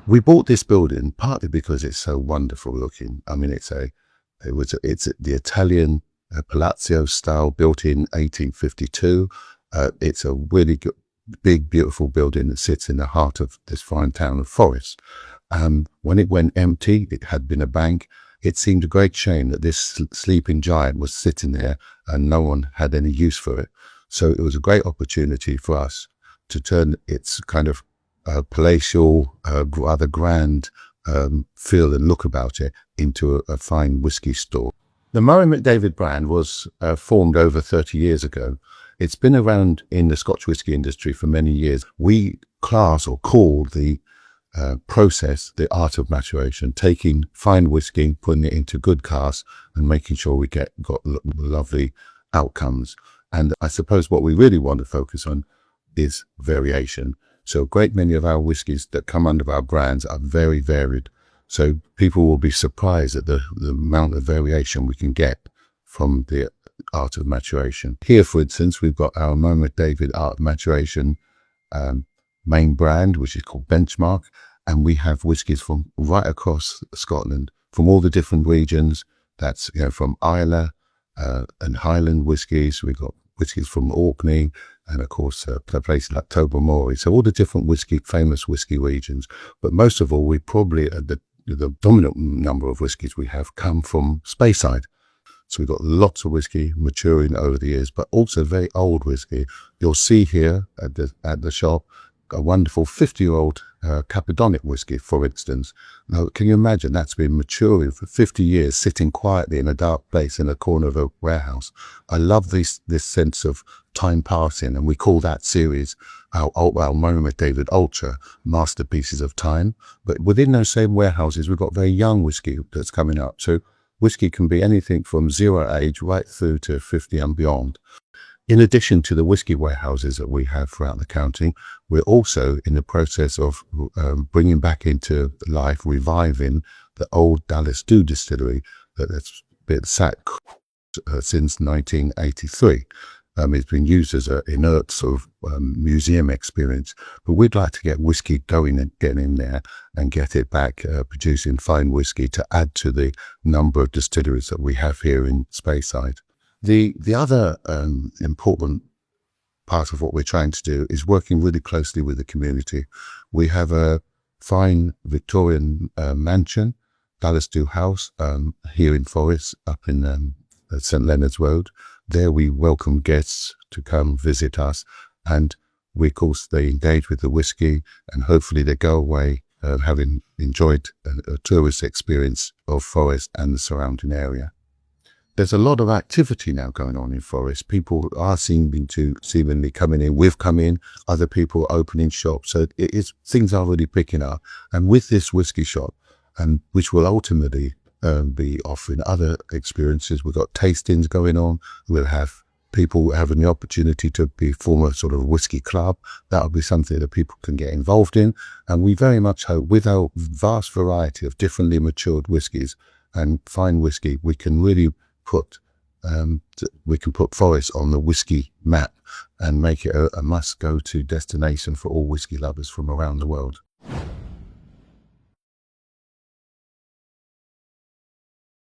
We bought this building partly because it's so wonderful looking. I mean, it's the Italian Palazzo style, built in 1852. It's a really good, big, beautiful building that sits in the heart of this fine town of Forest. When it went empty, it had been a bank. It seemed a great shame that this sleeping giant was sitting there and no one had any use for it. So it was a great opportunity for us to turn its kind of palatial, rather grand feel and look about it into a fine whiskey store. The Murray McDavid brand was formed over 30 years ago. It's been around in the Scotch whisky industry for many years. We class or call the process the art of maturation, taking fine whiskey, putting it into good casks and making sure we got lovely outcomes. And I suppose what we really want to focus on is variation. So a great many of our whiskies that come under our brands are very varied. So people will be surprised at the amount of variation we can get from the art of maturation. Here, for instance, we've got our Murray McDavid Art of Maturation main brand, which is called Benchmark. And we have whiskies from right across Scotland, from all the different regions. That's, from Islay and Highland whiskies. We've got whiskies from Orkney, and of course places like Tobermory. So all the different famous whiskey regions. But most of all, we probably the dominant number of whiskies we have come from Speyside. So we've got lots of whiskey maturing over the years, but also very old whiskey. You'll see here at the shop a wonderful 50-year-old Cappadonic whiskey, for instance. Now, can you imagine that's been maturing for 50 years, sitting quietly in a dark place in a corner of a warehouse? I love this sense of time passing, and we call that series our Murray McDavid Ultra Masterpieces of Time. But within those same warehouses, we've got very young whiskey that's coming up. So whiskey can be anything from 0 age right through to 50 and beyond. In addition to the whiskey warehouses that we have throughout the county, we're also in the process of bringing back into life, reviving the old Dallas Dew distillery that has been sat since 1983. It's been used as an inert sort of museum experience, but we'd like to get whiskey going and get in there and get it back producing fine whiskey to add to the number of distilleries that we have here in Speyside. The other important part of what we're trying to do is working really closely with the community. We have a fine Victorian mansion, Dallas Dew House, here in Forest, up in St Leonard's Road. There we welcome guests to come visit us, and we, of course, they engage with the whiskey, and hopefully they go away having enjoyed a tourist experience of Forest and the surrounding area. There's a lot of activity now going on in Forest. People are seemingly coming in. We've come in, other people opening shops. So things are really picking up. And with this whiskey shop, which will ultimately be offering other experiences, we've got tastings going on. We'll have people having the opportunity to form a sort of whiskey club. That'll be something that people can get involved in. And we very much hope, with our vast variety of differently matured whiskies and fine whiskey, we can really put Forest on the whiskey map and make it a must-go-to destination for all whiskey lovers from around the world.